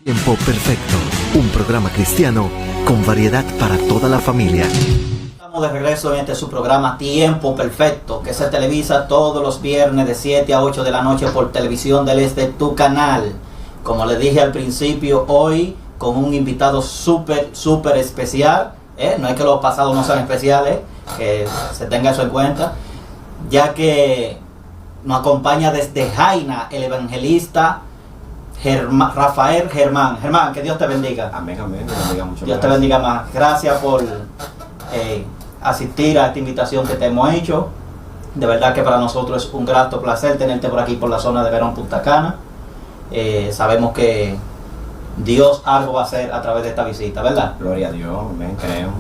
Tiempo Perfecto, un programa cristiano con variedad para toda la familia. Estamos de regreso en este su programa Tiempo Perfecto, que se televisa todos los viernes de 7 a 8 de la noche por Televisión del Este, tu canal. Como les dije al principio, hoy con un invitado súper especial. No es que los pasados no sean especiales, que se tenga eso en cuenta, ya que nos acompaña desde Jaina el evangelista Rafael Germán. Germán, que Dios te bendiga. Amén, amén. Dios bendiga mucho. Dios te bendiga más. Gracias por asistir a esta invitación que te hemos hecho. De verdad que para nosotros es un grato placer tenerte por aquí, por la zona de Verón, Punta Cana. Sabemos que Dios algo va a hacer a través de esta visita, ¿verdad? Gloria a Dios, amén, creemos.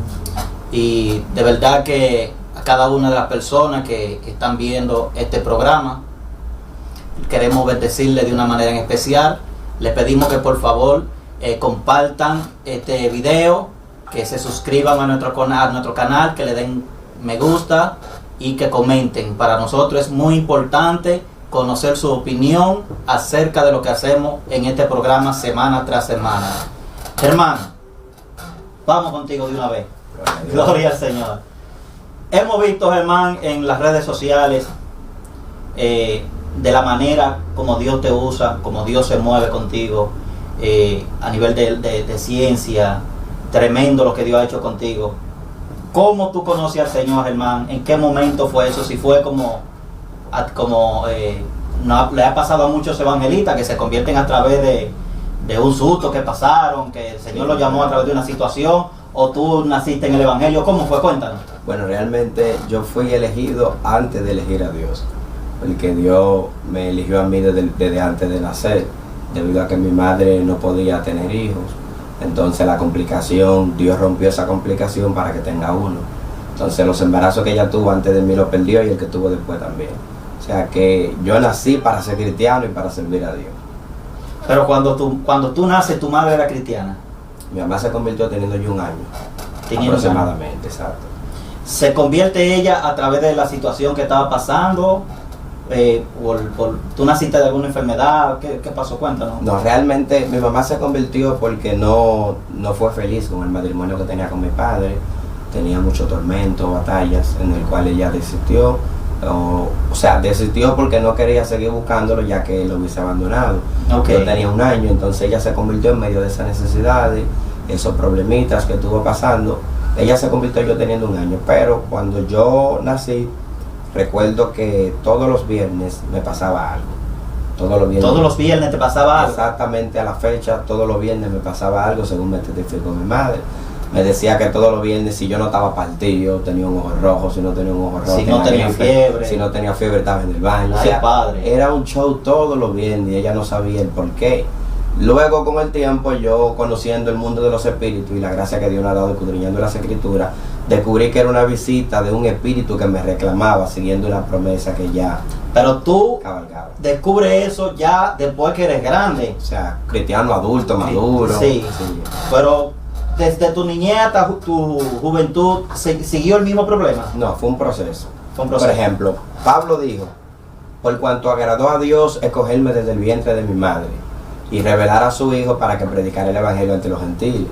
Y de verdad que a cada una de las personas que están viendo este programa, queremos bendecirle de una manera en especial. Les pedimos que por favor compartan este video, que se suscriban a nuestro canal, que le den me gusta y que comenten. Para nosotros es muy importante conocer su opinión acerca de lo que hacemos en este programa semana tras semana. Germán, vamos contigo de una vez. Gloria al Señor. Hemos visto, Germán, en las redes sociales de la manera como Dios te usa, como Dios se mueve contigo, a nivel de ciencia. Tremendo lo que Dios ha hecho contigo. ¿Cómo tú conoces al Señor, Germán? ¿En qué momento fue eso? Si fue como le ha pasado a muchos evangelistas que se convierten a través de un susto que pasaron, que el Señor lo llamó a través de una situación, o tú naciste en el evangelio. ¿Cómo fue? Cuéntanos. Bueno, realmente yo fui elegido antes de elegir a Dios, porque Dios me eligió a mí desde antes de nacer, debido a que mi madre no podía tener hijos. Entonces la complicación, Dios rompió esa complicación para que tenga uno. Entonces los embarazos que ella tuvo antes de mí lo perdió, y el que tuvo después también. O sea que yo nací para ser cristiano y para servir a Dios. Pero cuando tú naces, ¿tu madre era cristiana? Mi mamá se convirtió teniendo yo un año, aproximadamente, exacto. ¿Se convierte ella a través de la situación que estaba pasando? ¿Tú naciste de alguna enfermedad? ¿Qué pasó? Cuéntanos. No, realmente mi mamá se convirtió porque no fue feliz con el matrimonio que tenía con mi padre. Tenía mucho tormento, batallas, en el cual ella desistió. O sea, desistió porque no quería seguir buscándolo, ya que lo hubiese abandonado. Okay. Yo tenía un año, entonces ella se convirtió en medio de esas necesidades, esos problemitas que estuvo pasando. Ella se convirtió yo teniendo un año, pero cuando yo nací, recuerdo que todos los viernes me pasaba algo. Todos los viernes te pasaba algo. Exactamente a la fecha, todos los viernes me pasaba algo, según me testificó mi madre. Me decía que todos los viernes, si yo no estaba partido, tenía un ojo rojo, si no tenía un ojo rojo, si no tenía fiebre, estaba en el baño. Ay, padre. Era un show todos los viernes y ella no sabía el por qué. Luego, con el tiempo, yo conociendo el mundo de los espíritus y la gracia que Dios me ha dado escudriñando las escrituras, descubrí que era una visita de un espíritu que me reclamaba, siguiendo una promesa que ya... Pero tú cabalgaba. Descubres eso ya después que eres grande. O sea, cristiano adulto, maduro. Sí. Pero desde tu niñez hasta tu juventud, ¿siguió el mismo problema? No, fue un proceso. Por ejemplo, Pablo dijo: por cuanto agradó a Dios escogerme desde el vientre de mi madre y revelar a su Hijo para que predicara el Evangelio ante los gentiles.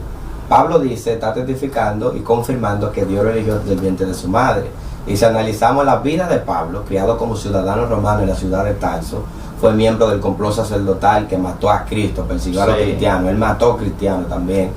Pablo dice, está testificando y confirmando que Dios lo eligió desde el vientre de su madre. Y si analizamos la vida de Pablo, criado como ciudadano romano en la ciudad de Tarso, fue miembro del complot sacerdotal que mató a Cristo, persiguió a los cristianos. Él mató cristianos también,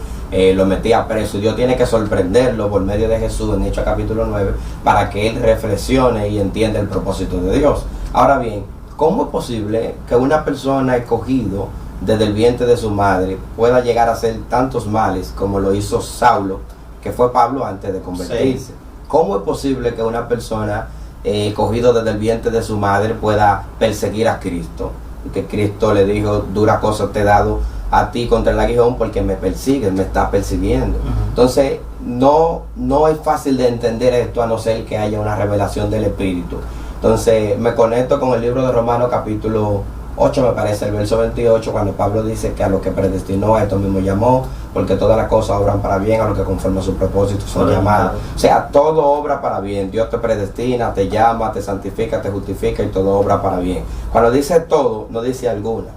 lo metía preso. Dios tiene que sorprenderlo por medio de Jesús en Hechos capítulo 9 para que él reflexione y entienda el propósito de Dios. Ahora bien, ¿cómo es posible que una persona escogido desde el vientre de su madre pueda llegar a hacer tantos males como lo hizo Saulo, que fue Pablo antes de convertirse? ¿Cómo es posible que una persona escogido desde el vientre de su madre pueda perseguir a Cristo? Que Cristo le dijo, dura cosa te he dado a ti contra el aguijón porque me persigues, me estás persiguiendo. Entonces no es fácil de entender esto a no ser que haya una revelación del Espíritu. Entonces me conecto con el libro de Romanos capítulo 8, me parece, el verso 28, cuando Pablo dice que a los que predestinó, a esto mismo llamó, porque todas las cosas obran para bien a los que conforme a su propósito son llamados. O sea, todo obra para bien. Dios te predestina, te llama, te santifica, te justifica y todo obra para bien. Cuando dice todo, no dice algunas.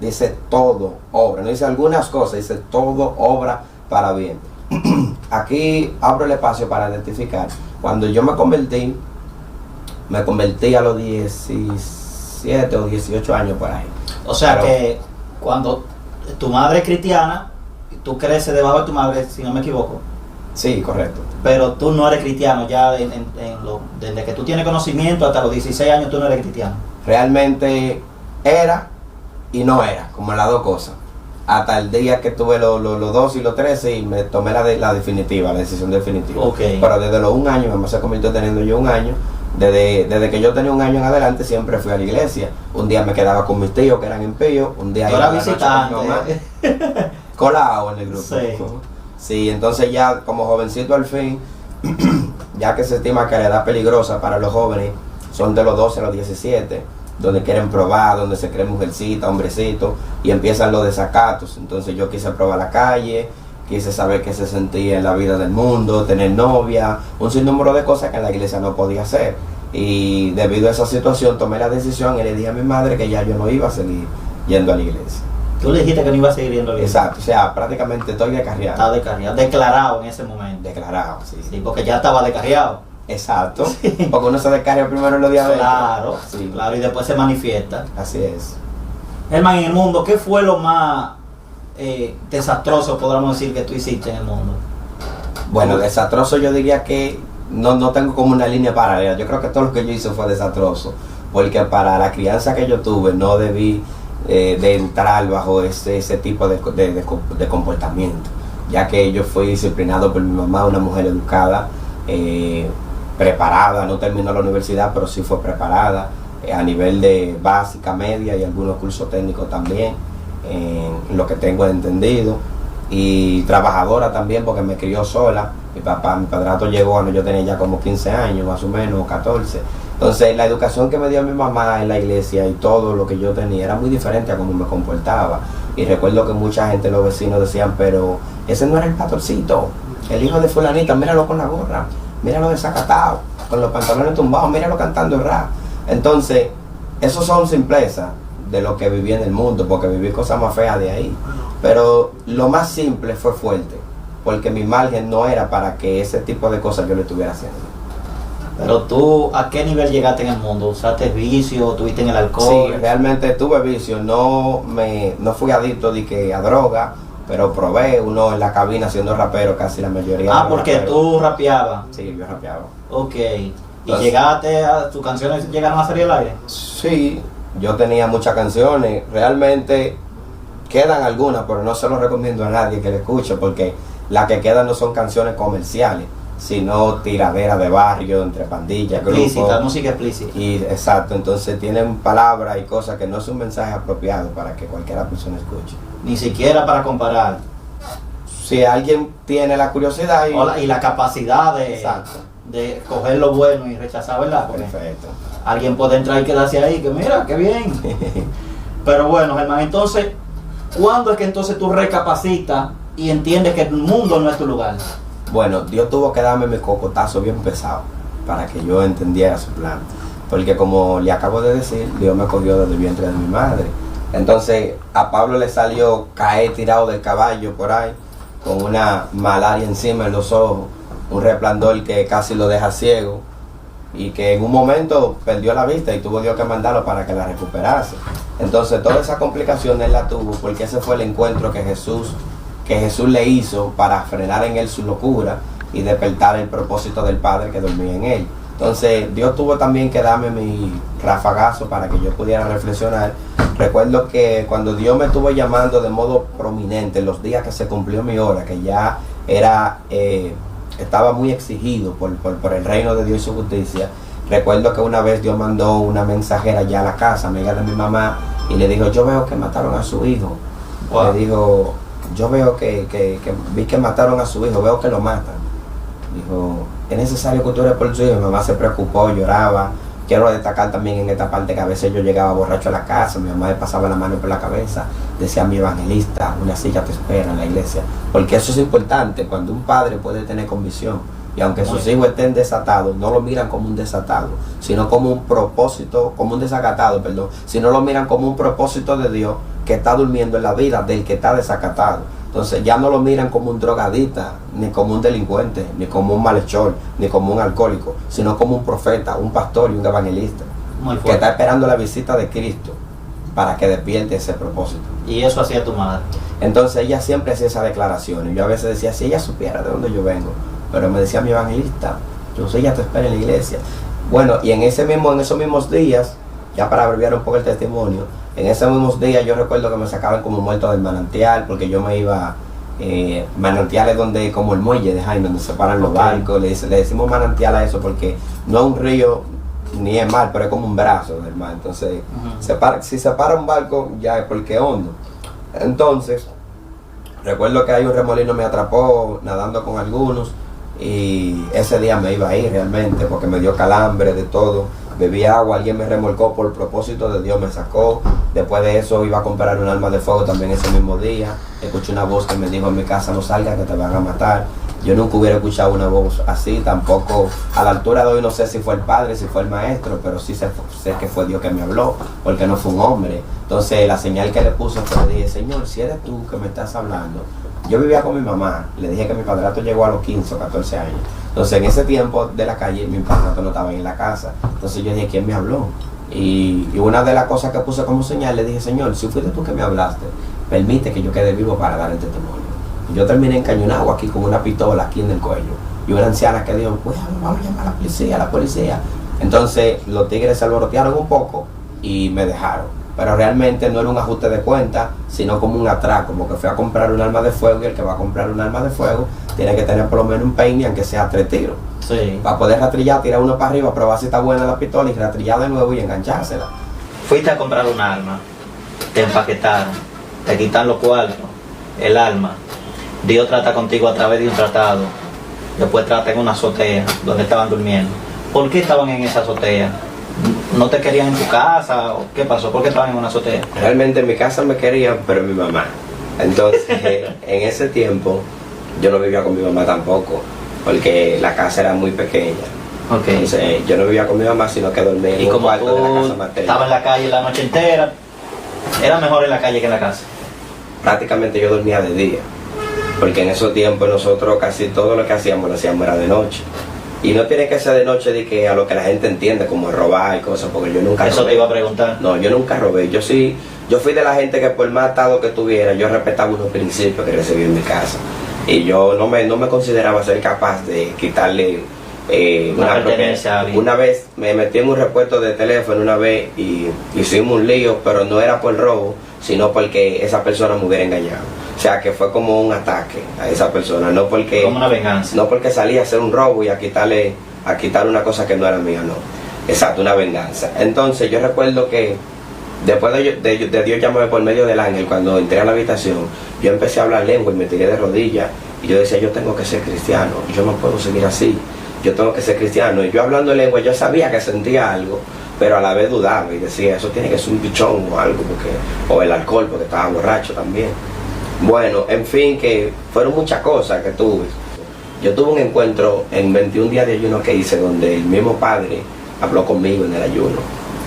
dice todo obra, no dice algunas cosas, dice todo obra para bien. Aquí abro el espacio para identificar. Cuando yo me convertí a los 17 o 18 años por ahí. O sea que cuando tu madre es cristiana, tú creces debajo de tu madre, si no me equivoco. Sí, correcto. Pero tú no eres cristiano, ya desde que tú tienes conocimiento hasta los 16 años tú no eres cristiano. Realmente era y no era, como las dos cosas. Hasta el día que tuve los 12 y los 13 y me tomé la definitiva, la decisión definitiva. Okay. Pero desde los 1 año, mi mamá se convirtió teniendo yo 1 año. Desde que yo tenía 1 año en adelante siempre fui a la iglesia. Un día me quedaba con mis tíos que eran impíos, un día iba a la noche con mi mamá, colado en el grupo. Sí. Sí, entonces ya como jovencito al fin, ya que se estima que la edad peligrosa para los jóvenes son de los 12 a los 17, donde quieren probar, donde se creen mujercita, hombrecito, y empiezan los desacatos. Entonces yo quise probar la calle, quise saber qué se sentía en la vida del mundo, tener novia, un sinnúmero de cosas que en la iglesia no podía hacer. Y debido a esa situación tomé la decisión y le dije a mi madre que ya yo no iba a seguir yendo a la iglesia. Tú le dijiste que no iba a seguir yendo a la iglesia. Exacto, o sea, prácticamente estoy descarriado. Estaba descarriado, declarado en ese momento. Declarado, sí. Sí, porque ya estaba descarriado. Exacto, porque uno se descarga primero en los días de Claro, sí, claro, y después se manifiesta. así es. Hermano, en el mundo, ¿qué fue lo más desastroso, podríamos decir, que tú hiciste en el mundo? Bueno, desastroso yo diría que no tengo como una línea paralela. Yo creo que todo lo que yo hice fue desastroso, porque para la crianza que yo tuve no debí de entrar bajo ese tipo de comportamiento, ya que yo fui disciplinado por mi mamá, una mujer educada, preparada, no terminó la universidad, pero sí fue preparada a nivel de básica, media y algunos cursos técnicos también, en lo que tengo entendido, y trabajadora también porque me crió sola. Mi padrastro llegó cuando yo tenía ya como 15 años, más o menos, 14. Entonces la educación que me dio mi mamá en la iglesia y todo lo que yo tenía era muy diferente a cómo me comportaba. Y recuerdo que mucha gente, los vecinos decían, pero ese no era el pastorcito, el hijo de fulanita, míralo con la gorra, míralo desacatado, con los pantalones tumbados, míralo cantando rap. Entonces, esos son simplezas de lo que viví en el mundo, porque viví cosas más feas de ahí. Pero lo más simple fue fuerte, porque mi margen no era para que ese tipo de cosas yo le estuviera haciendo. Pero tú, ¿a qué nivel llegaste en el mundo? ¿Usaste vicio? ¿Tuviste en el alcohol? Sí, realmente tuve vicio, no fui adicto a droga, pero probé uno en la cabina siendo rapero, casi la mayoría. Ah, porque tú rapeabas. Sí, yo rapeaba. Ok. ¿Y Entonces, llegaste a tus canciones llegaron a salir al aire? Sí, yo tenía muchas canciones, realmente quedan algunas, pero no se lo recomiendo a nadie que le escuche, porque las que quedan no son canciones comerciales, sino tiraderas de barrio, entre pandillas, Explícita, grupos. música explícita. Y exacto, entonces tienen palabras y cosas que no es un mensaje apropiado para que cualquiera persona escuche. Ni siquiera para comparar. Si alguien tiene la curiosidad Y la capacidad Exacto. de coger lo bueno y rechazar, ¿verdad? Porque Perfecto. alguien puede entrar y quedarse ahí, que mira, qué bien. Pero bueno, Germán, entonces, ¿cuándo es que entonces tú recapacitas y entiendes que el mundo no es tu lugar? Bueno, Dios tuvo que darme mi cocotazo bien pesado para que yo entendiera su plan. Porque como le acabo de decir, Dios me cogió desde el vientre de mi madre. Entonces a Pablo le salió caer tirado del caballo por ahí, con una malaria encima en los ojos, un resplandor que casi lo deja ciego, y que en un momento perdió la vista y tuvo Dios que mandarlo para que la recuperase. Entonces toda esa complicación él la tuvo porque ese fue el encuentro que Jesús le hizo para frenar en él su locura y despertar el propósito del Padre que dormía en él. Entonces Dios tuvo también que darme mi rafagazo para que yo pudiera reflexionar. Recuerdo que cuando Dios me estuvo llamando de modo prominente, los días que se cumplió mi hora, que ya estaba muy exigido por el reino de Dios y su justicia, recuerdo que una vez Dios mandó una mensajera ya a la casa, amiga de mi mamá, y le dijo, yo veo que mataron a su hijo. Wow. Le dijo, yo veo que vi que mataron a su hijo, veo que lo matan. Dijo, es necesario que tú ores por su hijo. Mi mamá se preocupó, lloraba. Quiero destacar también en esta parte que a veces yo llegaba borracho a la casa, mi mamá me pasaba la mano por la cabeza, decía mi evangelista, una silla te espera en la iglesia. Porque eso es importante, cuando un padre puede tener convicción, y aunque sus hijos estén desatados, no lo miran como un desatado, sino como un propósito, como un desacatado, perdón, sino lo miran como un propósito de Dios que está durmiendo en la vida del que está desacatado. Entonces ya no lo miran como un drogadita, ni como un delincuente, ni como un malhechor, ni como un alcohólico, sino como un profeta, un pastor y un evangelista que está esperando la visita de Cristo para que despierte ese propósito. Y eso hacía tu madre. Entonces ella siempre hacía esas declaraciones. Yo a veces decía, si ella supiera de dónde yo vengo, pero me decía mi evangelista, yo sé, ella te espera en la iglesia. Bueno, y en esos mismos días, ya para abreviar un poco el testimonio, en esos mismos días yo recuerdo que me sacaban como muerto del manantial, porque yo me iba, manantiales donde, como el muelle de Jaime, donde se paran los barcos, le decimos manantial a eso porque no es un río ni es mar, pero es como un brazo del mar. Entonces, si se para un barco, ya es porque es hondo. Entonces, recuerdo que hay un remolino me atrapó nadando con algunos, y ese día me iba a ir realmente porque me dio calambre de todo. Bebí agua, alguien me remolcó por propósito de Dios, me sacó. Después de eso iba a comprar un arma de fuego también ese mismo día. Escuché una voz que me dijo, en mi casa no salgas que te van a matar. Yo nunca hubiera escuchado una voz así, tampoco a la altura de hoy no sé si fue el padre, si fue el maestro, pero sí sé que fue Dios que me habló, porque no fue un hombre. Entonces la señal que le puse fue, le dije, Señor, si eres tú que me estás hablando. Yo vivía con mi mamá, le dije que mi padrastro llegó a los 15 o 14 años. Entonces en ese tiempo de la calle, mi padrastro no estaba en la casa. Entonces yo dije, ¿quién me habló? Y una de las cosas que puse como señal, le dije, Señor, si fuiste tú que me hablaste, permite que yo quede vivo para dar el testimonio. Y yo terminé encañonado aquí con una pistola aquí en el cuello. Y una anciana que dijo, pues vamos a llamar a la policía. Entonces los tigres se alborotearon un poco y me dejaron. Pero realmente no era un ajuste de cuenta, sino como un atraco, como que fui a comprar un arma de fuego, y el que va a comprar un arma de fuego tiene que tener por lo menos un peine, aunque sea 3 tiros. Sí. Para poder rastrillar, tirar uno para arriba, probar si está buena la pistola y rastrillar de nuevo y enganchársela. Fuiste a comprar un arma, te empaquetaron, te quitan los cuartos, el arma. Dios trata contigo a través de un tratado. Después trata en una azotea donde estaban durmiendo. ¿Por qué estaban en esa azotea? ¿No te querían en tu casa? ¿O qué pasó? ¿Por qué estaban en una azotea? Realmente en mi casa me querían, pero mi mamá. Entonces, en ese tiempo, yo no vivía con mi mamá tampoco, porque la casa era muy pequeña. Okay. Entonces, yo no vivía con mi mamá, sino que dormía en un cuarto de la casa materna. Estaba en la calle la noche entera. Era mejor en la calle que en la casa. Prácticamente yo dormía de día, porque en esos tiempos nosotros casi todo lo que hacíamos lo hacíamos era de noche. Y no tiene que ser de noche de que a lo que la gente entiende como robar y cosas, porque yo nunca Eso robé. te iba a preguntar. No, yo nunca robé. Yo fui de la gente que por más atado que tuviera, yo respetaba unos principios que recibí en mi casa. Y yo no me consideraba ser capaz de quitarle una pertenencia a alguien. Una vez me metí en un repuesto de teléfono una vez y hicimos un lío, pero no era por robo, sino porque esa persona me hubiera engañado. O sea, que fue como un ataque a esa persona, no porque... Como una venganza. No porque salía a hacer un robo y a quitarle una cosa que no era mía, no. Exacto, una venganza. Entonces yo recuerdo que después de Dios llamarme por medio del ángel, cuando entré a la habitación, yo empecé a hablar lengua y me tiré de rodillas. Y yo decía, yo tengo que ser cristiano, yo no puedo seguir así, yo tengo que ser cristiano. Y yo hablando lengua, yo sabía que sentía algo, pero a la vez dudaba y decía, eso tiene que ser un pichón o algo, o el alcohol, porque estaba borracho también. Bueno, en fin, que fueron muchas cosas que tuve. Yo tuve un encuentro en 21 días de ayuno que hice, donde el mismo Padre habló conmigo en el ayuno.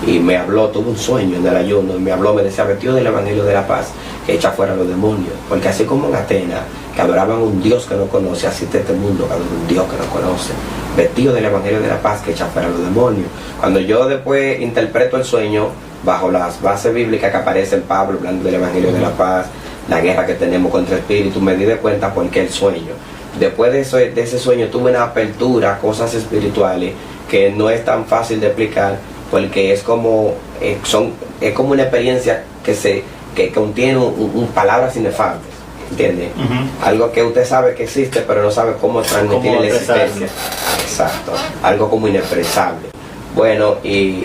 Y me habló, tuve un sueño en el ayuno, y me habló, me decía, vestido del Evangelio de la Paz, que echa fuera a los demonios. Porque así como en Atenas, que adoraban a un Dios que no conoce, así está este mundo que adora un Dios que no conoce. Vestido del Evangelio de la Paz, que echa fuera a los demonios. Cuando yo después interpreto el sueño, bajo las bases bíblicas que aparece en Pablo, hablando del Evangelio de la Paz, la guerra que tenemos contra el espíritu, me di de cuenta por qué el sueño. Después de ese sueño tuve una apertura a cosas espirituales que no es tan fácil de explicar, porque es como una experiencia que contiene palabras inefables, ¿entiende? Algo que usted sabe que existe, pero no sabe cómo transmitir la existencia. Exacto, algo como inexpresable. Bueno, y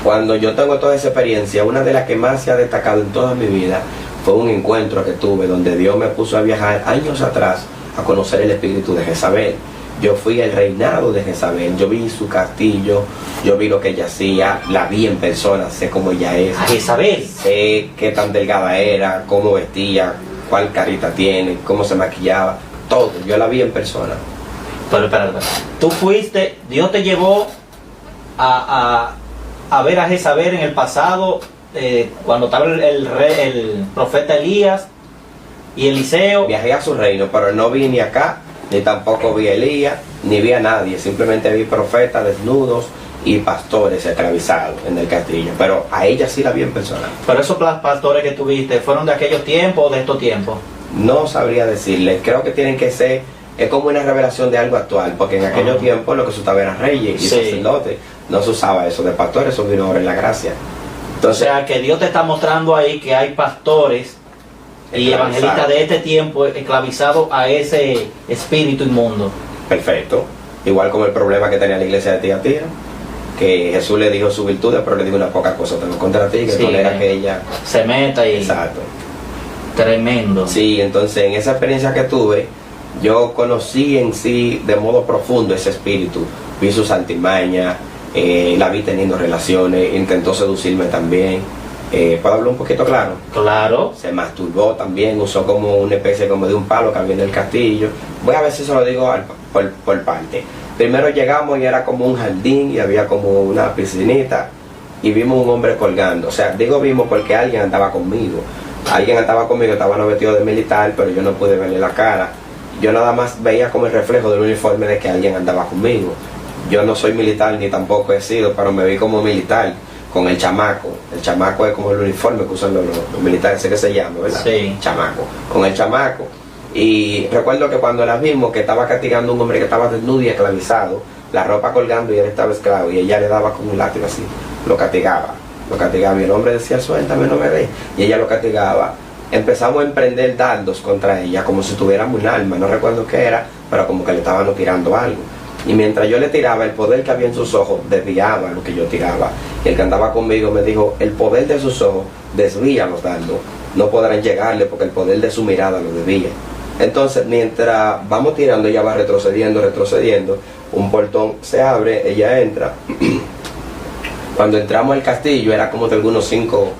cuando yo tengo toda esa experiencia, una de las que más se ha destacado en toda mi vida fue un encuentro que tuve donde Dios me puso a viajar años atrás a conocer el espíritu de Jezabel. Yo fui al reinado de Jezabel, yo vi su castillo, yo vi lo que ella hacía, la vi en persona, sé cómo ella es. ¿A Jezabel? Sé qué tan delgada era, cómo vestía, cuál carita tiene, cómo se maquillaba, todo, yo la vi en persona. Pero espérate, tú fuiste, Dios te llevó a ver a Jezabel en el pasado cuando estaba el profeta Elías y Eliseo. Viajé a su reino, pero no vi ni acá, ni tampoco vi a Elías, ni vi a nadie. Simplemente vi profetas desnudos y pastores esclavizados en el castillo. Pero a ella sí la vi en persona. Pero esos pastores que tuviste, ¿fueron de aquellos tiempos o de estos tiempos? No sabría decirle. Creo que tienen que ser, es como una revelación de algo actual, porque en aquellos tiempos lo que se usaba eran reyes y sacerdotes. No se usaba eso de pastores, eso vino ahora en la gracia. Entonces, o sea que Dios te está mostrando ahí que hay pastores y evangelistas de este tiempo esclavizados a ese espíritu inmundo. Perfecto. Igual como el problema que tenía la iglesia de Tiatira, que Jesús le dijo sus virtudes, pero le dijo una poca cosa, tengo contra ti, que sí, tolera que ella se meta y... Exacto. Tremendo. Sí, entonces en esa experiencia que tuve, yo conocí en sí de modo profundo ese espíritu, vi sus altimañas, la vi teniendo relaciones, intentó seducirme también. ¿Puedo hablar un poquito claro? Claro. Se masturbó también, usó como una especie como de un palo que había en el castillo. Voy a ver si se lo digo por parte. Primero llegamos y era como un jardín y había como una piscinita y vimos un hombre colgando. O sea, digo vimos porque alguien andaba conmigo. Alguien andaba conmigo, estaba no vestido de militar, pero yo no pude verle la cara. Yo nada más veía como el reflejo del uniforme de que alguien andaba conmigo. Yo no soy militar ni tampoco he sido, pero me vi como militar con el chamaco. El chamaco es como el uniforme que usan los militares, sé que se llama, ¿verdad? Sí. Chamaco. Con el chamaco. Y recuerdo que cuando la vimos, que estaba castigando a un hombre que estaba desnudo y esclavizado, la ropa colgando y él estaba esclavo, y ella le daba con un látigo así, lo castigaba y el hombre decía, suéltame, no me ve, y ella lo castigaba. Empezamos a emprender dardos contra ella, como si tuviéramos un arma, no recuerdo qué era, pero como que le estaban tirando algo. Y mientras yo le tiraba, el poder que había en sus ojos desviaba lo que yo tiraba. Y el que andaba conmigo me dijo, el poder de sus ojos desvía los dardos, no podrán llegarle porque el poder de su mirada lo desvía. Entonces, mientras vamos tirando, ella va retrocediendo, un portón se abre, ella entra. Cuando entramos al castillo, era como de algunos 5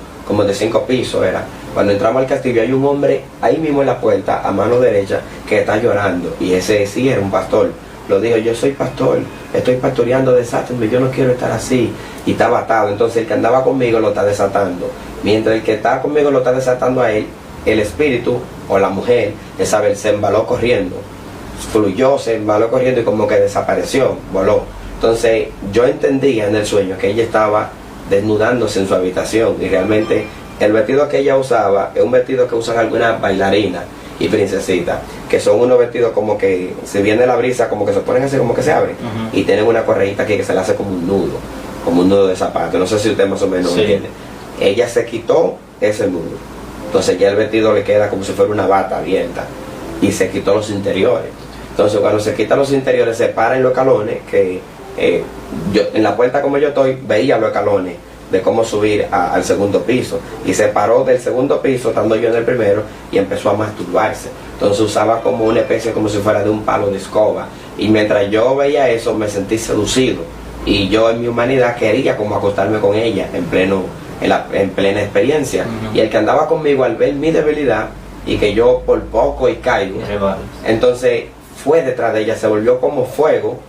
pisos era. Cuando entramos al castillo hay un hombre ahí mismo en la puerta, a mano derecha, que está llorando, y ese sí era un pastor. Lo dijo, yo soy pastor, estoy pastoreando, desátenme, yo no quiero estar así. Y estaba atado, entonces el que andaba conmigo lo está desatando. Mientras el que está conmigo lo está desatando a él, el espíritu o la mujer, esa se embaló corriendo, fluyó, se embaló corriendo y como que desapareció, voló. Entonces yo entendía en el sueño que ella estaba desnudándose en su habitación y realmente el vestido que ella usaba es un vestido que usan algunas bailarinas y princesitas, que son unos vestidos como que si viene la brisa como que se ponen así, como que se abren, y tienen una correíta aquí que se le hace como un nudo de zapato. No sé si usted más o menos entiende. Ella se quitó ese nudo, entonces ya el vestido le queda como si fuera una bata abierta y se quitó los interiores. Entonces cuando se quitan los interiores se paran los escalones, que yo en la puerta como yo estoy veía los escalones de cómo subir al segundo piso, y se paró del segundo piso estando yo en el primero y empezó a masturbarse. Entonces usaba como una especie como si fuera de un palo de escoba, y mientras yo veía eso me sentí seducido y yo en mi humanidad quería como acostarme con ella en plena experiencia. Y el que andaba conmigo, al ver mi debilidad y que yo por poco y caigo, entonces fue detrás de ella, se volvió como fuego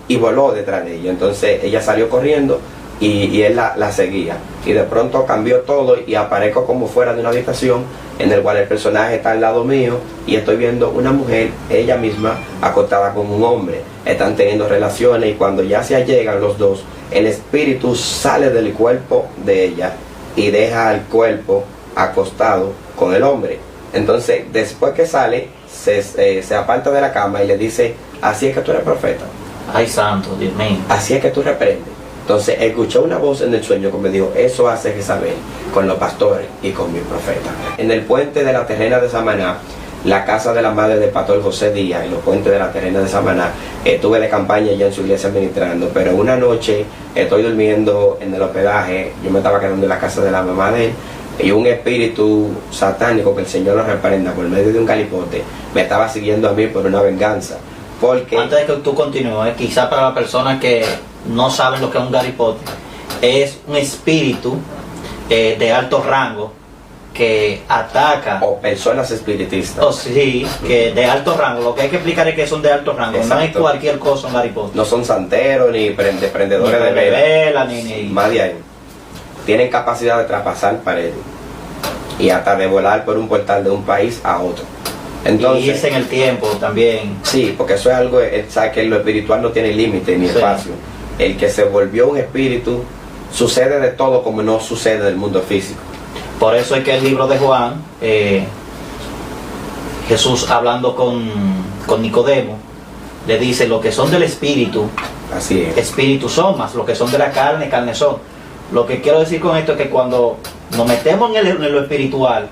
y voló detrás de ella. Entonces ella salió corriendo y él la seguía, y de pronto cambió todo y aparezco como fuera de una habitación en el cual el personaje está al lado mío y estoy viendo una mujer, ella misma, acostada con un hombre. Están teniendo relaciones y cuando ya se allegan los dos, el espíritu sale del cuerpo de ella y deja al cuerpo acostado con el hombre. Entonces después que sale se aparta de la cama y le dice, así es que tú eres profeta. Ay, santo, Dios mío. Así es que tú reprendes. Entonces escuché una voz en el sueño que me dijo, eso hace Jezabel con los pastores y con mi profeta. En el puente de la terrena de Samaná, la casa de la madre del pastor José Díaz, en los puentes de la terrena de Samaná, estuve de campaña ya en su iglesia administrando, pero una noche estoy durmiendo en el hospedaje, yo me estaba quedando en la casa de la mamá de él, y un espíritu satánico, que el Señor lo reprenda, por medio de un galipote, me estaba siguiendo a mí por una venganza. Porque antes de que tú continúes, quizá para las personas que no saben lo que es un garipote, es un espíritu de alto rango que ataca, o personas espiritistas, o sí, que de alto rango. Lo que hay que explicar es que son de alto rango. Exacto. No es cualquier cosa un garipote. No son santeros ni prendedores de vela, ni más de ahí. tienen capacidad de traspasar paredes y hasta de volar por un portal de un país a otro. Entonces, y irse en el tiempo también. Sí, porque eso es algo, sabe que lo espiritual no tiene límite ni espacio. El que se volvió un espíritu, sucede de todo como no sucede del mundo físico. Por eso es que el libro de Juan, Jesús hablando con Nicodemo, le dice: lo que son del espíritu, así es, espíritu son, más lo que son de la carne, carne son. Lo que quiero decir con esto es que cuando nos metemos en lo espiritual,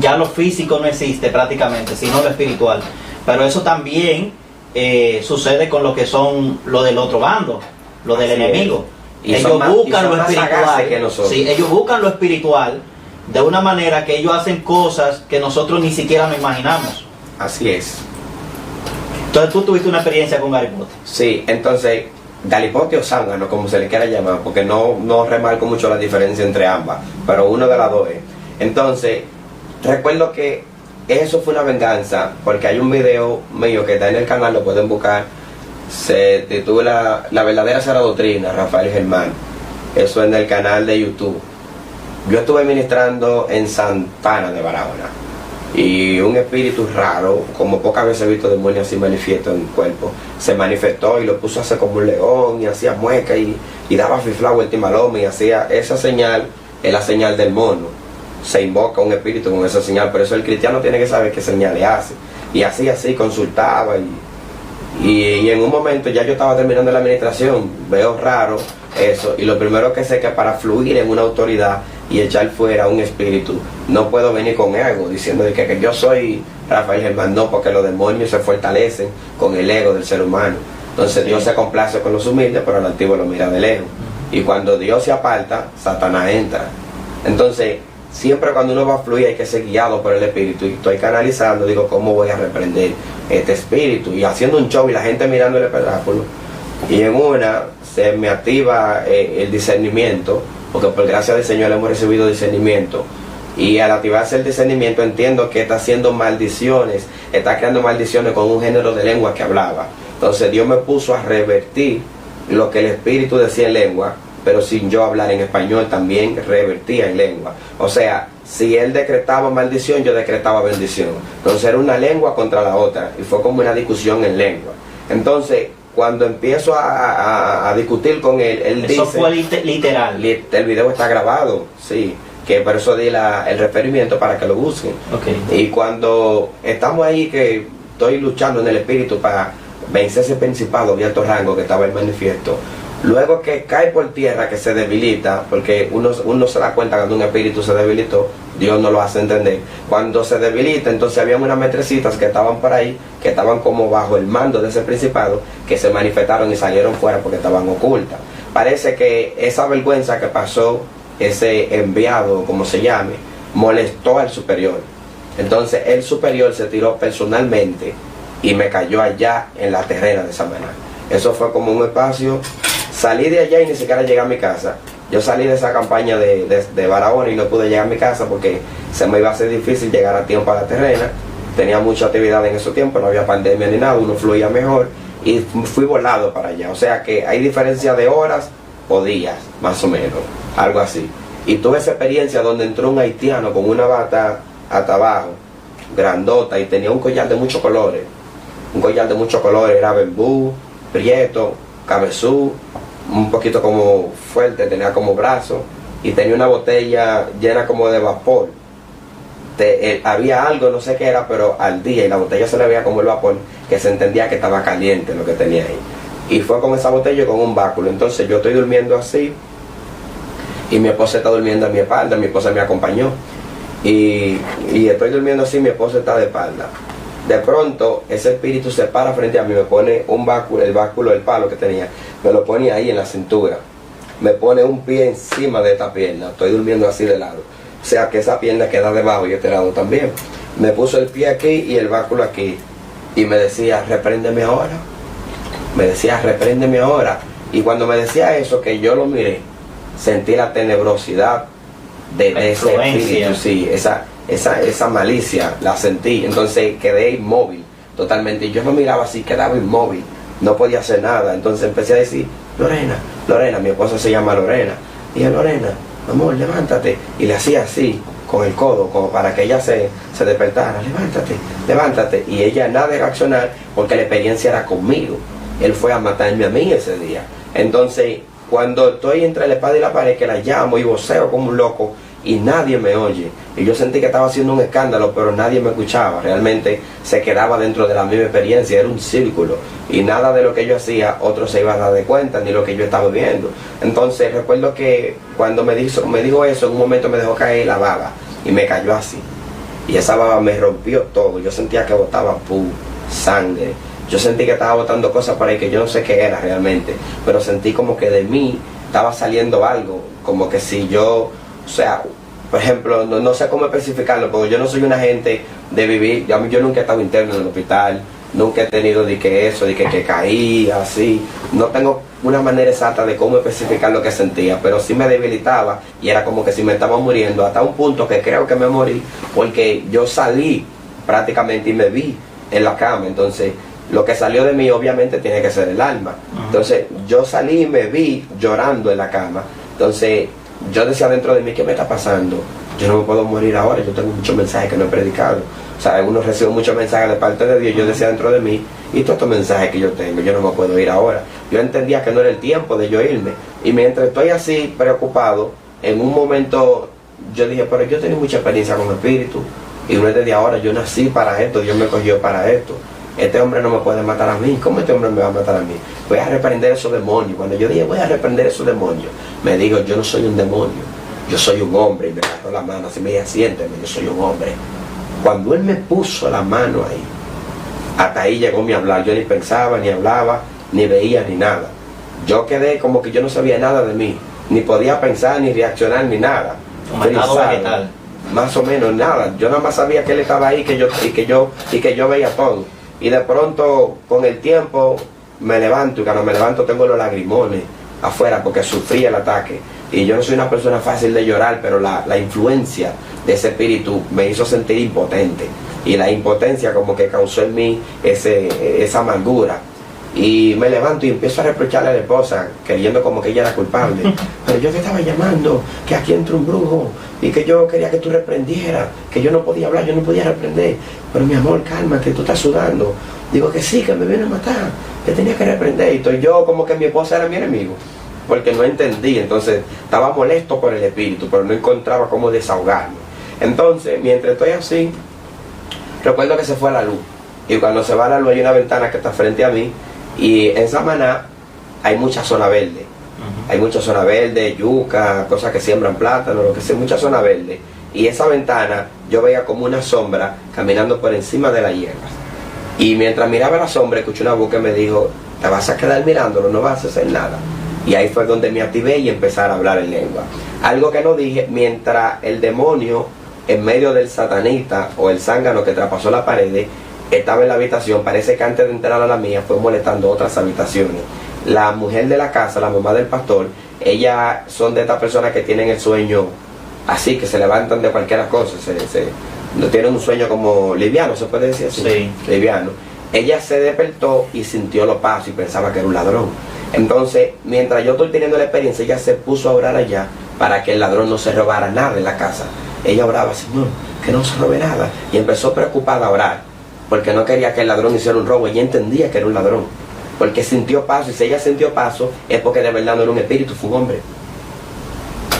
ya lo físico no existe prácticamente, sino lo espiritual. Pero eso también sucede con lo que son lo del otro bando, lo del enemigo. Y ellos buscan lo espiritual. Que nosotros. Sí, ellos buscan lo espiritual de una manera que ellos hacen cosas que nosotros ni siquiera nos imaginamos. Así es. Entonces tú tuviste una experiencia con Galipote. Sí, entonces Galipote o zángano, como se le quiera llamar, porque no remarco mucho la diferencia entre ambas, pero uno de las dos es. Entonces, recuerdo que eso fue una venganza, porque hay un video mío que está en el canal, lo pueden buscar, se titula La verdadera sana doctrina, Rafael Germán. Eso en el canal de YouTube. Yo estuve ministrando en Santana de Barahona y un espíritu raro, como pocas veces he visto demonios así manifiesto en el cuerpo, se manifestó y lo puso a hacer como un león y hacía mueca y daba fifla, vuelta y maloma y hacía esa señal, es la señal del mono. Se invoca un espíritu con esa señal, por eso el cristiano tiene que saber qué señal le hace. Y así consultaba y en un momento ya yo estaba terminando la administración, veo raro eso, y lo primero que sé que para fluir en una autoridad y echar fuera un espíritu, no puedo venir con ego diciendo que yo soy Rafael Germán, no, porque los demonios se fortalecen con el ego del ser humano. Entonces sí, Dios se complace con los humildes, pero el antiguo lo mira de lejos. Y cuando Dios se aparta, Satanás entra. Entonces, siempre cuando uno va a fluir hay que ser guiado por el espíritu, y estoy canalizando, digo, ¿cómo voy a reprender este espíritu? Y haciendo un show y la gente mirando el espectáculo, y en una se me activa el discernimiento, porque por gracia del Señor hemos recibido discernimiento, y al activarse el discernimiento entiendo que está haciendo maldiciones, está creando maldiciones con un género de lengua que hablaba. Entonces Dios me puso a revertir lo que el espíritu decía en lengua, pero sin yo hablar en español también revertía en lengua. O sea, si él decretaba maldición, yo decretaba bendición. Entonces era una lengua contra la otra, y fue como una discusión en lengua. Entonces, cuando empiezo a discutir con él, él dice... Eso fue literal. El video está grabado, sí, que por eso di el referimiento para que lo busquen. Okay. Y cuando estamos ahí, que estoy luchando en el espíritu para vencer ese principado de alto rango que estaba en manifiesto, luego que cae por tierra, que se debilita, porque uno se da cuenta cuando un espíritu se debilitó, Dios no lo hace entender. Cuando se debilita, entonces había unas metrecitas que estaban por ahí, que estaban como bajo el mando de ese principado, que se manifestaron y salieron fuera porque estaban ocultas. Parece que esa vergüenza que pasó, ese enviado, como se llame, molestó al superior. Entonces el superior se tiró personalmente y me cayó allá en la terrena de Samaná. Eso fue como un espacio. Salí de allá y ni siquiera llegué a mi casa. Yo salí de esa campaña de Barahona y no pude llegar a mi casa porque se me iba a hacer difícil llegar a tiempo a la terrena. Tenía mucha actividad en ese tiempo, no había pandemia ni nada, uno fluía mejor y fui volado para allá. O sea que hay diferencia de horas o días, más o menos, algo así. Y tuve esa experiencia donde entró un haitiano con una bata hasta abajo, grandota, y tenía un collar de muchos colores. Un collar de muchos colores, era bambú, prieto, cabezú, un poquito como fuerte, tenía como brazo, y tenía una botella llena como de vapor. Había algo, no sé qué era, pero al día, y la botella se le veía como el vapor, que se entendía que estaba caliente lo que tenía ahí. Y fue con esa botella y con un báculo. Entonces yo estoy durmiendo así, y mi esposa está durmiendo a mi espalda, mi esposa me acompañó, y estoy durmiendo así, mi esposa está de espalda. De pronto ese espíritu se para frente a mí, me pone un báculo, el báculo del palo que tenía, me lo pone ahí en la cintura, me pone un pie encima de esta pierna, estoy durmiendo así de lado, o sea que esa pierna queda debajo y este lado también. Me puso el pie aquí y el báculo aquí, y me decía, repréndeme ahora, me decía, repréndeme ahora. Y cuando me decía eso, que yo lo miré, sentí la tenebrosidad de ese espíritu, sí, esa malicia la sentí. Entonces quedé inmóvil totalmente, y yo no miraba así, quedaba inmóvil, no podía hacer nada. Entonces empecé a decir, Lorena, mi esposa se llama Lorena, Y yo, Lorena, amor, levántate. Y le hacía así, con el codo, como para que ella se despertara. Levántate, levántate. Y ella nada de reaccionar porque la experiencia era conmigo. Él fue a matarme a mí ese día. Entonces, cuando estoy entre la espada y la pared, que la llamo y voceo como un loco y nadie me oye. Y yo sentí que estaba haciendo un escándalo, pero nadie me escuchaba. Realmente se quedaba dentro de la misma experiencia, era un círculo. Y nada de lo que yo hacía, otro se iba a dar de cuenta, ni lo que yo estaba viendo. Entonces recuerdo que cuando me dijo eso, en un momento me dejó caer la baba y me cayó así. Y esa baba me rompió todo. Yo sentía que botaba sangre. Yo sentí que estaba botando cosas por ahí que yo no sé qué era realmente. Pero sentí como que de mí estaba saliendo algo. Como que si yo, o sea, por ejemplo, no sé cómo especificarlo, porque yo no soy una gente de vivir. Yo nunca he estado interno en el hospital. Nunca he tenido de que eso, de que caí, así. No tengo una manera exacta de cómo especificar lo que sentía, pero sí me debilitaba y era como que si me estaba muriendo, hasta un punto que creo que me morí, porque yo salí prácticamente y me vi en la cama. Entonces, lo que salió de mí obviamente tiene que ser el alma. Entonces, yo salí y me vi llorando en la cama. Entonces, yo decía dentro de mí, ¿qué me está pasando? Yo no me puedo morir ahora, yo tengo muchos mensajes que no he predicado. O sea, uno recibe muchos mensajes de parte de Dios. Yo decía dentro de mí, y todos estos mensajes que yo tengo, yo no me puedo ir ahora. Yo entendía que no era el tiempo de yo irme. Y mientras estoy así preocupado, en un momento yo dije, pero yo tengo mucha experiencia con el espíritu. Y no es desde ahora, yo nací para esto, Dios me cogió para esto. Este hombre no me puede matar a mí. ¿Cómo este hombre me va a matar a mí? Voy a reprender esos demonios. Cuando yo dije, voy a reprender esos demonios, me digo, yo no soy un demonio. Yo soy un hombre. Y me agarró la mano, así me dijo, siénteme, yo soy un hombre. Cuando él me puso la mano ahí, hasta ahí llegó mi hablar. Yo ni pensaba, ni hablaba, ni veía, ni nada. Yo quedé como que yo no sabía nada de mí. Ni podía pensar, ni reaccionar, ni nada. Vegetal. Más o menos nada. Yo nada más sabía que él estaba ahí y que yo veía todo. Y de pronto, con el tiempo, me levanto. Y cuando me levanto tengo los lagrimones afuera porque sufrí el ataque. Y yo no soy una persona fácil de llorar, pero la influencia de ese espíritu me hizo sentir impotente. Y la impotencia como que causó en mí esa amargura. Y me levanto y empiezo a reprocharle a la esposa, creyendo como que ella era culpable. Pero yo te estaba llamando, que aquí entra un brujo, y que yo quería que tú reprendieras, que yo no podía hablar, yo no podía reprender. Pero mi amor, cálmate, tú estás sudando. Digo que sí, que me viene a matar, que tenía que reprender. Y estoy yo como que mi esposa era mi enemigo, porque no entendí. Entonces estaba molesto por el espíritu, pero no encontraba cómo desahogarme. Entonces, mientras estoy así, recuerdo que se fue la luz. Y cuando se va la luz hay una ventana que está frente a mí. Y en Samaná hay mucha zona verde. Hay mucha zona verde, yuca, cosas que siembran plátano, lo que sea, mucha zona verde. Y esa ventana yo veía como una sombra caminando por encima de las hierbas. Y mientras miraba la sombra, escuché una voz que me dijo, te vas a quedar mirándolo, no vas a hacer nada. Y ahí fue donde me activé y empecé a hablar en lengua. Algo que no dije, mientras el demonio en medio del satanista o el zángano que traspasó la pared estaba en la habitación, parece que antes de entrar a la mía fue molestando otras habitaciones. La mujer de la casa, la mamá del pastor, ellas son de estas personas que tienen el sueño así, que se levantan de cualquier cosa, no tienen un sueño como liviano, se puede decir así, sí. Liviano. Ella se despertó y sintió los pasos y pensaba que era un ladrón. Entonces, mientras yo estoy teniendo la experiencia, ella se puso a orar allá para que el ladrón no se robara nada en la casa. Ella oraba, Señor, que no se robe nada. Y empezó preocupada a orar, porque no quería que el ladrón hiciera un robo. Ella entendía que era un ladrón, porque sintió paso. Y si ella sintió paso, es porque de verdad no era un espíritu, fue un hombre.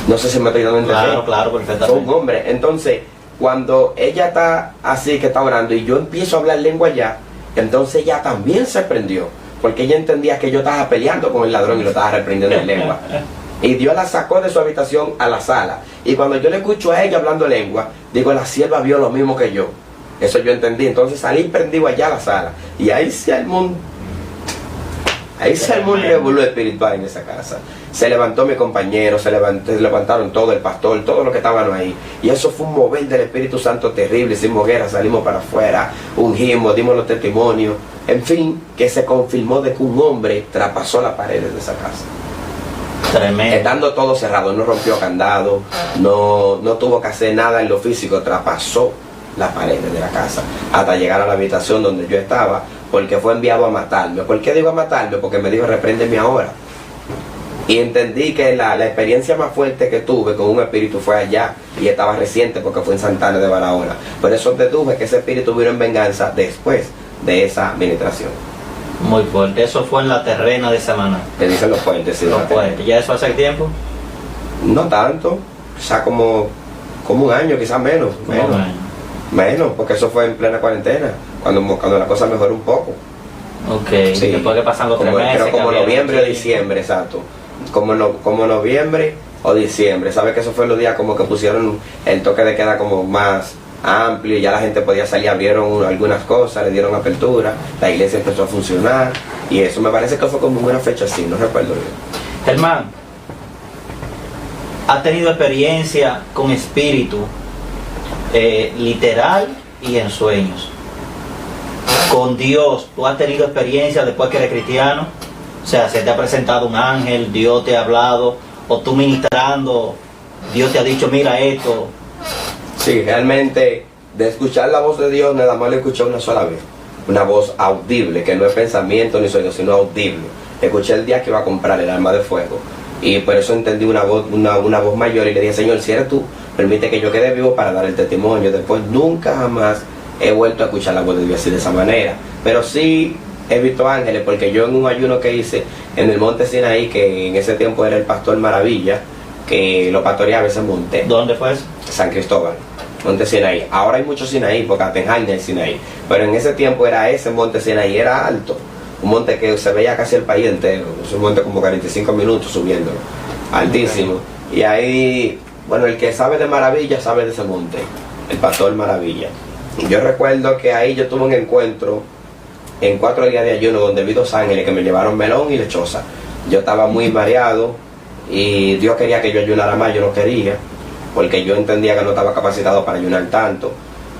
No sé si me estoy dando a entender. Claro, perfectamente. Fue un hombre. Entonces, cuando ella está así, que está orando, y yo empiezo a hablar lengua ya, entonces ella también se prendió, porque ella entendía que yo estaba peleando con el ladrón y lo estaba reprendiendo en lengua. Y Dios la sacó de su habitación a la sala. Y cuando yo le escucho a ella hablando lengua, digo, la sierva vio lo mismo que yo. Eso yo entendí. Entonces salí prendido allá a la sala. Y ahí se armó un revolú espiritual en esa casa. Se levantó mi compañero, se levantaron todo, el pastor, todos los que estaban ahí. Y eso fue un mover del Espíritu Santo terrible. Sin hoguera, salimos para afuera, ungimos, dimos los testimonios. En fin, que se confirmó de que un hombre traspasó las paredes de esa casa. Tremendo. Estando todo cerrado, no rompió candado, no tuvo que hacer nada en lo físico, traspasó las paredes de la casa hasta llegar a la habitación donde yo estaba, porque fue enviado a matarme. ¿Por qué digo a matarme? Porque me dijo, repréndeme ahora. Y entendí que la experiencia más fuerte que tuve con un espíritu fue allá, y estaba reciente porque fue en Santana de Barahona. Por eso deduje que ese espíritu vino en venganza después de esa administración. Muy fuerte. Eso fue en la terrena de Samaná. Te dicen los puentes, sí. Los puentes. ¿Ya eso hace tiempo? No tanto, quizá como un año, quizás menos. Menos, porque eso fue en plena cuarentena, cuando la cosa mejoró un poco. Ok, Sí, después que pasan los 3 meses. Pero como noviembre o aquí. diciembre, exacto. Como noviembre o diciembre. ¿Sabes que eso fue los días como que pusieron el toque de queda como más amplio? Ya la gente podía salir, abrieron algunas cosas, le dieron apertura, la iglesia empezó a funcionar. Y eso me parece que fue como una fecha así, no recuerdo bien. Germán, ¿has tenido experiencia con espíritu literal y en sueños? Con Dios, ¿tú has tenido experiencia después que eres cristiano? O sea, ¿se te ha presentado un ángel, Dios te ha hablado, o tú ministrando, Dios te ha dicho, mira esto? Sí, realmente, de escuchar la voz de Dios, nada más la escuché una sola vez. Una voz audible, que no es pensamiento ni sueño, sino audible. Escuché el día que iba a comprar el arma de fuego. Y por eso entendí una voz mayor y le dije, Señor, si eres tú, permite que yo quede vivo para dar el testimonio. Después nunca jamás he vuelto a escuchar la voz de Dios así de esa manera. Pero sí he visto ángeles, porque yo en un ayuno que hice en el monte Sinaí, que en ese tiempo era el pastor Maravilla, que lo pastoreaba ese monte. ¿Dónde fue eso? San Cristóbal, monte Sinaí. Ahora hay muchos Sinaí, porque hasta en Jaina hay Sinaí. Pero en ese tiempo era ese monte Sinaí, era alto. Un monte que se veía casi el país entero. Es un monte como 45 minutos subiéndolo. Altísimo. Okay. Y ahí, bueno, el que sabe de Maravilla sabe de ese monte. El pastor Maravilla. Y yo recuerdo que ahí yo tuve un encuentro en 4 días de ayuno donde vi 2 ángeles que me llevaron melón y lechosa. Yo estaba muy mareado y Dios quería que yo ayunara más, yo no quería, porque yo entendía que no estaba capacitado para ayunar tanto.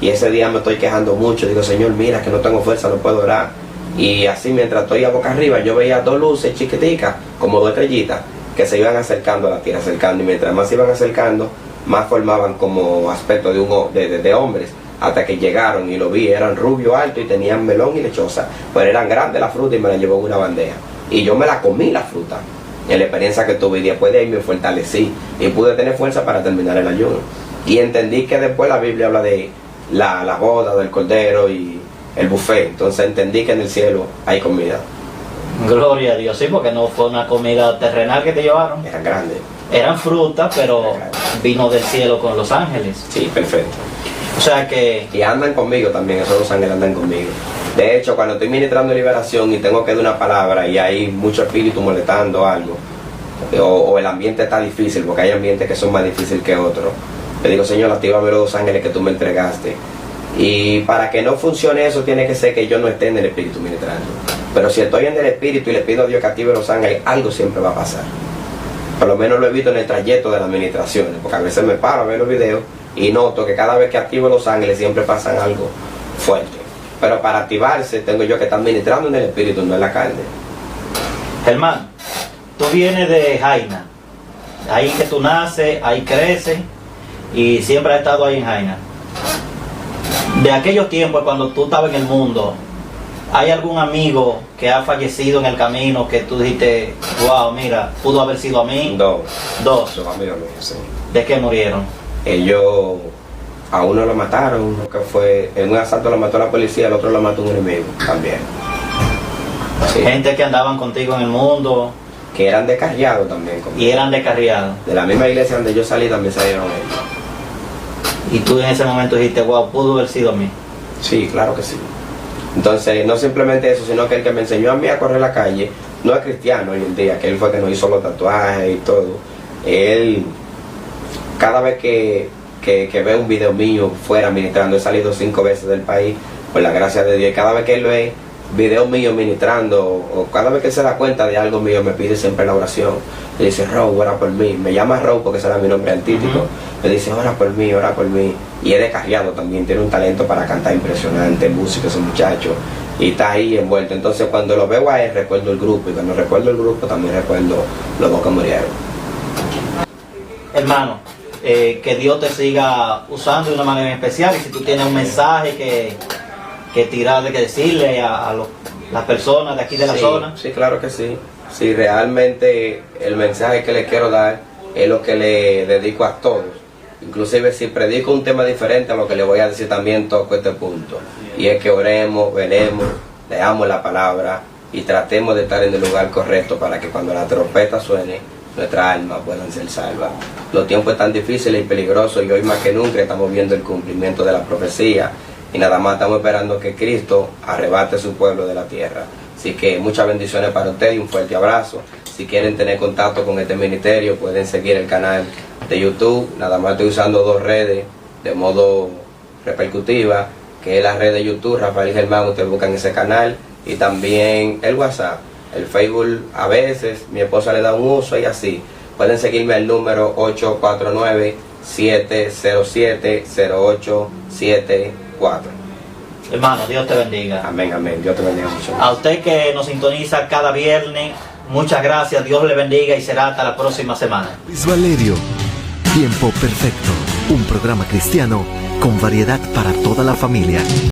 Y ese día me estoy quejando mucho, digo, Señor, mira que no tengo fuerza, no puedo orar. Y así mientras estoy a boca arriba, yo veía 2 luces chiquiticas, como 2 estrellitas, que se iban acercando a la tierra, acercando, y mientras más se iban acercando, más formaban como aspecto de hombres, hasta que llegaron y lo vi, eran rubio alto y tenían melón y lechosa, pero eran grandes la fruta y me la llevó en una bandeja. Y yo me la comí la fruta, en la experiencia que tuve, y después de ahí me fortalecí y pude tener fuerza para terminar el ayuno. Y entendí que después la Biblia habla de la boda del Cordero y el buffet, entonces entendí que en el cielo hay comida. Gloria a Dios, sí, porque no fue una comida terrenal que te llevaron. Eran grandes. Eran frutas, pero vino del cielo con los ángeles. Sí, perfecto. O sea que... Y andan conmigo también, esos 2 ángeles andan conmigo. De hecho, cuando estoy ministrando liberación y tengo que dar una palabra y hay mucho espíritu molestando algo, o el ambiente está difícil, porque hay ambientes que son más difíciles que otros, le digo, Señor, actívame los 2 ángeles que tú me entregaste. Y para que no funcione eso, tiene que ser que yo no esté en el espíritu ministrando. Pero si estoy en el espíritu y le pido a Dios que active los ángeles, algo siempre va a pasar. Por lo menos lo he visto en el trayecto de las ministraciones, porque a veces me paro a ver los videos y noto que cada vez que activo los ángeles siempre pasan algo fuerte. Pero para activarse tengo yo que estar ministrando en el espíritu, no en la carne. Germán, tú vienes de Jaina, ahí que tú naces, ahí creces y siempre has estado ahí en Jaina. De aquellos tiempos cuando tú estabas en el mundo, ¿hay algún amigo que ha fallecido en el camino que tú dijiste, wow, mira, pudo haber sido a mí? 2. 2. 2 amigos míos, sí. ¿De qué murieron? Ellos, a uno lo mataron, uno que fue, en un asalto lo mató la policía, el otro lo mató un enemigo también. Sí. Gente que andaban contigo en el mundo. Que eran descarriados también. Y eran descarriados. De la misma iglesia donde yo salí también salieron ellos. Y tú en ese momento dijiste, wow, pudo haber sido a mí. Sí, claro que sí. Entonces, no simplemente eso, sino que el que me enseñó a mí a correr la calle, no es cristiano hoy en día, que él fue que nos hizo los tatuajes y todo. Él, cada vez que ve un video mío fuera ministrando, he salido 5 veces del país, por la gracia de Dios, cada vez que él ve videos míos ministrando, o cada vez que él se da cuenta de algo mío, me pide siempre la oración. Le dice, Raúl, ora por mí. Me llama Raúl porque ese era mi nombre artístico. Me dice, ora por mí, ora por mí. Y es descarriado también, tiene un talento para cantar impresionante, música ese muchacho, y está ahí envuelto. Entonces cuando lo veo a él, recuerdo el grupo, y cuando recuerdo el grupo también recuerdo los 2 que murieron. Hermano, que Dios te siga usando de una manera especial, y si tú tienes un mensaje que tirar, que decirle a los las personas de aquí de la Sí, zona. sí, claro que sí. Sí, realmente el mensaje que le quiero dar es lo que le dedico a todos. Inclusive si predico un tema diferente a lo que le voy a decir, también toco este punto. Y es que oremos, veremos, leamos la palabra y tratemos de estar en el lugar correcto para que cuando la trompeta suene, nuestras almas puedan ser salvas. Los tiempos están difíciles y peligrosos y hoy más que nunca estamos viendo el cumplimiento de la profecía y nada más estamos esperando que Cristo arrebate su pueblo de la tierra. Así que muchas bendiciones para ustedes y un fuerte abrazo. Si quieren tener contacto con este ministerio, pueden seguir el canal de YouTube. Nada más estoy usando 2 redes de modo repercutiva, que es la red de YouTube, Rafael Germán, ustedes buscan ese canal, y también el WhatsApp. El Facebook a veces mi esposa le da un uso y así. Pueden seguirme al número 849-707-0874. Hermano, Dios te bendiga. Amén, amén. Dios te bendiga mucho. A usted que nos sintoniza cada viernes, muchas gracias, Dios le bendiga y será hasta la próxima semana. Luis Valerio, Tiempo Perfecto, un programa cristiano con variedad para toda la familia.